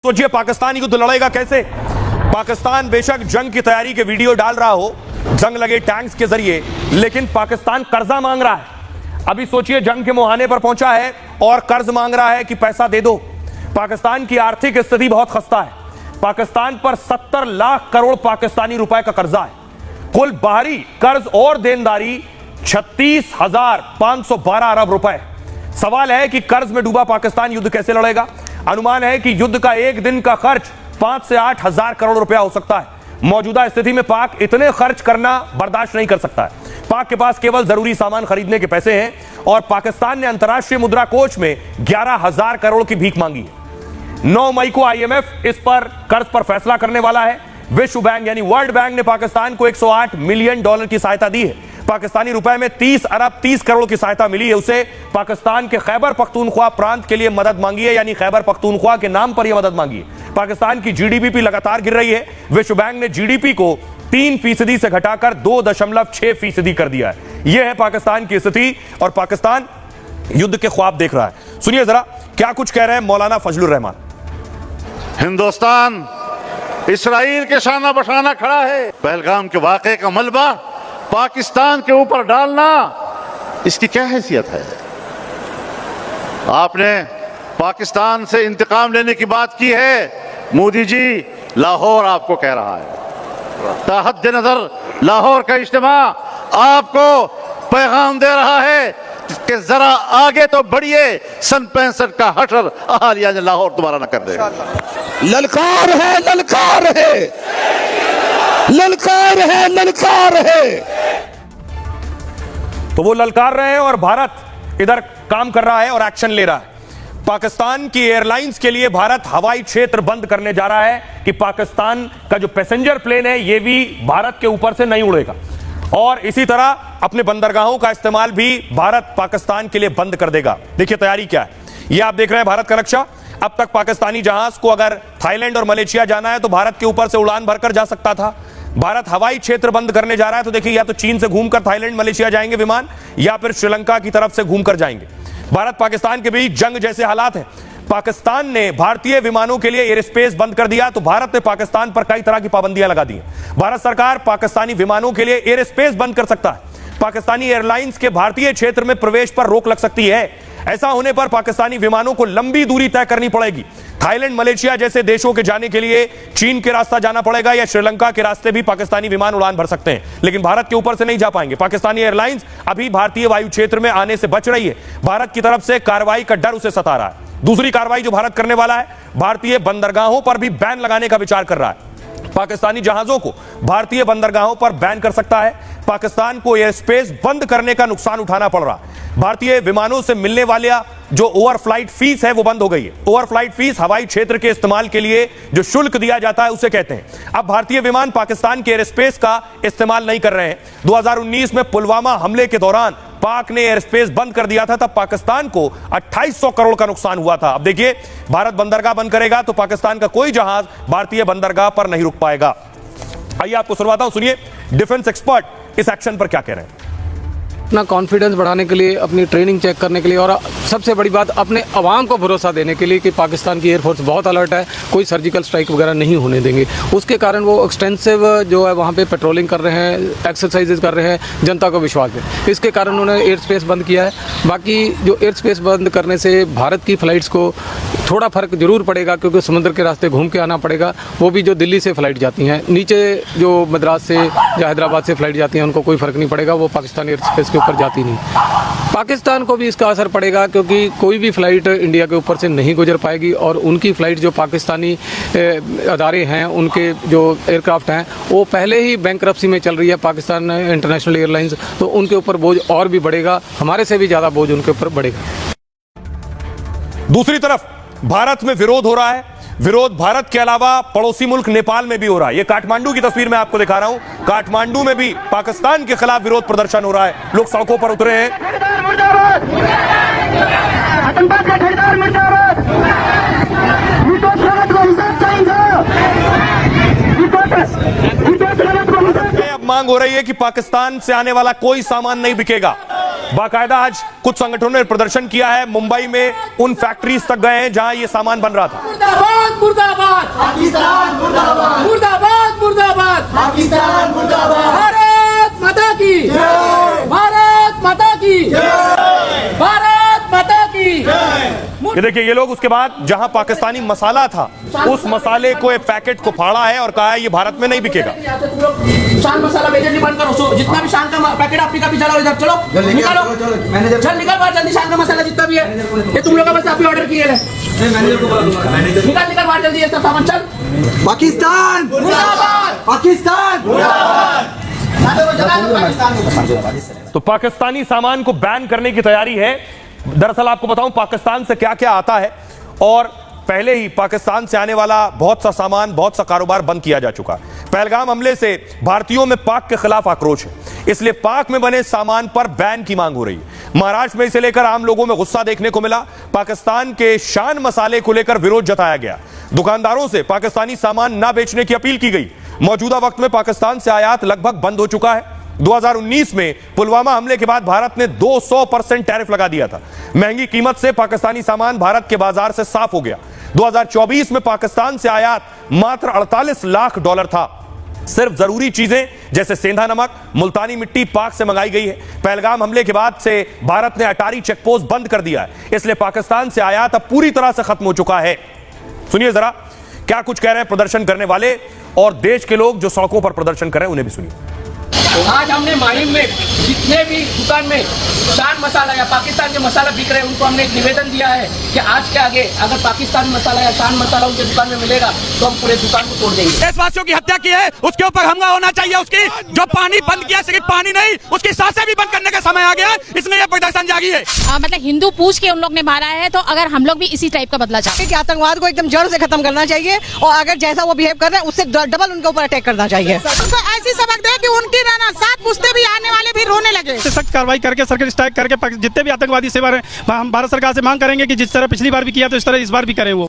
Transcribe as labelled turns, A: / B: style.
A: सोचिए पाकिस्तान युद्ध लड़ेगा कैसे। पाकिस्तान बेशक जंग की तैयारी के वीडियो डाल रहा हो जंग लगे टैंक्स के जरिए, लेकिन पाकिस्तान कर्जा मांग रहा है। अभी सोचिए जंग के मुहाने पर पहुंचा है और कर्ज मांग रहा है कि पैसा दे दो। पाकिस्तान की आर्थिक स्थिति बहुत खस्ता है। पाकिस्तान पर 70 लाख करोड़ पाकिस्तानी रुपए का कर्जा है। कुल बाहरी कर्ज और देनदारी 36,512 अरब रुपए। सवाल है कि कर्ज में डूबा पाकिस्तान युद्ध कैसे लड़ेगा। अनुमान है कि युद्ध का एक दिन का खर्च 5 से 8 हजार करोड़ रुपया हो सकता है। मौजूदा स्थिति में पाक इतने खर्च करना बर्दाश्त नहीं कर सकता है। पाक के पास केवल जरूरी सामान खरीदने के पैसे हैं और पाकिस्तान ने अंतर्राष्ट्रीय मुद्रा कोष में 11,000 करोड़ की भीख मांगी है। 9 मई को IMF इस पर कर्ज पर फैसला करने वाला है। विश्व बैंक यानी वर्ल्ड बैंक ने पाकिस्तान को $108 मिलियन की सहायता दी है। पाकिस्तानी रुपए में 30 अरब 30 करोड़ की सहायता मिली है। उसे पाकिस्तान के खैबर पख्तूनख्वा प्रांत के लिए मदद मांगी है, यानी खैबर पख्तूनख्वा के नाम पर यह मदद मांगी है। पाकिस्तान की GDP लगातार गिर रही है। विश्व बैंक ने GDP को 3% से घटाकर 2.6% कर दिया है। यह है पाकिस्तान की स्थिति और पाकिस्तान युद्ध के ख्वाब देख रहा है। सुनिए जरा क्या कुछ कह रहे हैं मौलाना फजलुर रहमान।
B: हिंदुस्तान इसराइल के शाना बशाना खड़ा है। पहलगाम के वाक़े का मलबा पाकिस्तान के ऊपर डालना, इसकी क्या हैसियत है। आपने पाकिस्तान से इंतकाम लेने की बात की है। मोदी जी लाहौर आपको कह रहा है। ताहद नजर लाहौर का इज्तिमा आपको पैगाम दे रहा है कि जरा आगे तो बढ़िए। सन 65 का हशर अहालिया ने लाहौर दोबारा न कर दे।
C: ललकार है, ललकार है, ललकार है, ललकार है।
A: तो वो ललकार रहे हैं और भारत इधर काम कर रहा है और एक्शन ले रहा है। पाकिस्तान की एयरलाइंस के लिए भारत हवाई क्षेत्र बंद करने जा रहा है कि पाकिस्तान का जो पैसेंजर प्लेन है ये भी भारत के ऊपर से नहीं उड़ेगा। और इसी तरह अपने बंदरगाहों का इस्तेमाल भी भारत पाकिस्तान के लिए बंद कर देगा। देखिए तैयारी क्या है। ये आप देख रहे हैं भारत का नक्शा। अब तक पाकिस्तानी जहाज को अगर थाईलैंड और मलेशिया जाना है तो भारत के ऊपर से उड़ान भरकर जा सकता था। भारत हवाई क्षेत्र बंद करने जा रहा है तो देखिए या तो चीन से घूमकर थाईलैंड मलेशिया जाएंगे विमान, या फिर श्रीलंका की तरफ से घूमकर जाएंगे। भारत पाकिस्तान के बीच जंग जैसे हालात हैं। पाकिस्तान ने भारतीय विमानों के लिए एयर स्पेस बंद कर दिया तो भारत ने पाकिस्तान पर कई तरह की पाबंदियां लगा दी हैं। भारत सरकार पाकिस्तानी विमानों के लिए एयर स्पेस बंद कर सकता है। पाकिस्तानी एयरलाइंस के भारतीय क्षेत्र में प्रवेश पर रोक लग सकती है। ऐसा होने पर पाकिस्तानी विमानों को लंबी दूरी तय करनी पड़ेगी। थाईलैंड मलेशिया जैसे देशों के जाने के लिए चीन के रास्ता जाना पड़ेगा या श्रीलंका के रास्ते भी पाकिस्तानी विमान उड़ान भर सकते हैं, लेकिन भारत के ऊपर से नहीं जा पाएंगे। पाकिस्तानी एयरलाइंस अभी भारतीय वायु क्षेत्र में आने से बच रही है। भारत की तरफ से कार्रवाई का डर उसे सता रहा है। दूसरी कार्रवाई जो भारत करने वाला है, भारतीय बंदरगाहों पर भी बैन लगाने का विचार कर रहा है। पाकिस्तानी जहाजों को भारतीय बंदरगाहों पर बैन कर सकता है। पाकिस्तान को एयर स्पेस बंद करने का नुकसान उठाना पड़ रहा है। भारतीय विमानों से मिलने वाला जो ओवरफ्लाइट फीस है वो बंद हो गई है। ओवरफ्लाइट फीस हवाई क्षेत्र के इस्तेमाल के लिए जो शुल्क दिया जाता है उसे कहते हैं। अब भारतीय विमान पाकिस्तान के एयर स्पेस का इस्तेमाल नहीं कर रहे हैं। 2019 में पुलवामा हमले के दौरान पाक ने एयर स्पेस बंद कर दिया था, तब पाकिस्तान को 2800 करोड़ का नुकसान हुआ था। अब देखिए भारत बंदरगाह बंद करेगा तो पाकिस्तान का कोई जहाज भारतीय बंदरगाह पर नहीं रुक पाएगा। आइए आपको सुनवाता हूं, सुनिए डिफेंस एक्सपर्ट इस एक्शन पर क्या कह रहे हैं।
D: अपना कॉन्फिडेंस बढ़ाने के लिए, अपनी ट्रेनिंग चेक करने के लिए और सबसे बड़ी बात अपने अवाम को भरोसा देने के लिए कि पाकिस्तान की एयरफोर्स बहुत अलर्ट है, कोई सर्जिकल स्ट्राइक वगैरह नहीं होने देंगे। उसके कारण वो एक्सटेंसिव जो है वहाँ पे पेट्रोलिंग कर रहे हैं, एक्सरसाइजेज कर रहे हैं जनता को विश्वास है। इसके कारण उन्होंने एयर स्पेस बंद किया है। बाकी जो एयर स्पेस बंद करने से भारत की फ़्लाइट्स को थोड़ा फ़र्क जरूर पड़ेगा क्योंकि समुद्र के रास्ते घूम के आना पड़ेगा। वो भी जो दिल्ली से फ़्लाइट जाती हैं, नीचे जो मद्रास से या हैदराबाद से फ़्लाइट जाती हैं उनको कोई फ़र्क नहीं पड़ेगा, वो पाकिस्तान एयर स्पेस के ऊपर जाती नहीं। पाकिस्तान को भी इसका असर पड़ेगा क्योंकि कोई भी फ़्लाइट इंडिया के ऊपर से नहीं गुजर पाएगी और उनकी फ़्लाइट जो पाकिस्तानी अदारे हैं, उनके जो एयरक्राफ्ट हैं वो पहले ही बैंकरप्सी में चल रही है पाकिस्तान इंटरनेशनल एयरलाइंस, तो उनके ऊपर बोझ और भी बढ़ेगा, हमारे से भी ज़्यादा बोझ उनके ऊपर बढ़ेगा।
A: दूसरी तरफ भारत में विरोध हो रहा है। विरोध भारत के अलावा पड़ोसी मुल्क नेपाल में भी हो रहा है। ये काठमांडू की तस्वीर मैं आपको दिखा रहा हूं। काठमांडू में भी पाकिस्तान के खिलाफ विरोध प्रदर्शन हो रहा है। लोग सड़कों पर उतरे हैं। अब मांग हो रही है कि पाकिस्तान से आने वाला कोई सामान नहीं बिकेगा। बाकायदा आज कुछ संगठनों ने प्रदर्शन किया है। मुंबई में उन फैक्ट्रीज तक गए हैं जहां ये सामान बन रहा था।
E: पाकिस्तान मुर्दाबाद, भारत माता की जय, भारत माता की जय, भारत माता की जय।
A: ये देखिए, ये लोग उसके बाद जहां पाकिस्तानी मसाला था उस मसाले को, एक पैकेट को फाड़ा है और कहा है ये भारत में नहीं बिकेगा।
E: शान मसाला भेजने बंद करो, जितना भी शान का पैकेट आपकी का भी चलाओ, इधर चलो निकालो, चल निकाल बाहर जल्दी, शान का मसाला जितना भी है ये तुम लोग का बस अभी ऑर्डर किए निकाल बाहर जल्दी, ये सब सामान चल।
F: पाकिस्तान
E: मुर्दाबाद,
F: पाकिस्तान मुर्दाबाद।
A: तो पाकिस्तानी सामान को बैन करने की तैयारी है। दरअसल आपको बताऊं पाकिस्तान से क्या क्या आता है, और पहले ही पाकिस्तान से आने वाला बहुत सा सामान, बहुत सा कारोबार बंद किया जा चुका है। पहलगाम हमले से भारतीयों में पाक के खिलाफ आक्रोश है, इसलिए पाक में बने सामान पर बैन की मांग हो रही है। महाराष्ट्र में इसे लेकर आम लोगों में गुस्सा देखने को मिला। पाकिस्तान के शान मसाले को लेकर विरोध जताया गया। दुकानदारों से पाकिस्तानी सामान न बेचने की अपील की गई। मौजूदा वक्त में पाकिस्तान से आयात लगभग बंद हो चुका है। 2019 में पुलवामा हमले के बाद भारत ने 200% टैरिफ लगा दिया था। महंगी कीमत से पाकिस्तानी सामान भारत के बाजार से साफ हो गया। 2024 में पाकिस्तान से आयात मात्र 48 लाख डॉलर था। सिर्फ जरूरी चीजें जैसे सेंधा नमक, मुल्तानी मिट्टी पाक से मंगाई गई है। पहलगाम हमले के बाद से भारत ने अटारी चेकपोस्ट बंद कर दिया है, इसलिए पाकिस्तान से आयात अब पूरी तरह से खत्म हो चुका है। सुनिए जरा क्या कुछ कह रहे हैं प्रदर्शन करने वाले और देश के लोग जो सड़कों पर प्रदर्शन कर रहे हैं, उन्हें भी सुनिए।
E: आज हमने माहिम में जितने भी दुकान में शान मसाला या पाकिस्तान के मसाला बिक रहे हैं उनको हमने एक निवेदन दिया है कि आज के आगे अगर पाकिस्तानी मसाला या शान मसाला उनके दुकान में मिलेगा तो हम पूरे दुकान को तोड़ देंगे।
G: देशवासियों की हत्या की है, उसके ऊपर हमला होना चाहिए। उसकी जो पानी बंद किया, सिर्फ पानी नहीं, उसकी सांसें भी बंद करने का समय आ गया, इसलिए ये प्रदर्शन जागी है।
H: मतलब हिंदू पूछ के उन लोग ने मारा है, तो अगर हम लोग भी इसी टाइप का बदला चाहते हैं
I: कि आतंकवाद को एकदम जड़ से खत्म करना चाहिए, और अगर जैसा वो बिहेव कर रहे हैं उससे डबल उनके ऊपर अटैक करना चाहिए।
J: उनको ऐसी सबक दे कि उनकी रहना साथ पूछते भी आने वाले भी रोने लगे।
G: सख्त कार्रवाई करके, सर्किट स्ट्राइक करके जितने भी आतंकवादी से हम भारत सरकार से मांग करेंगे कि जिस तरह पिछली बार भी किया तो इस तरह इस बार भी करें वो।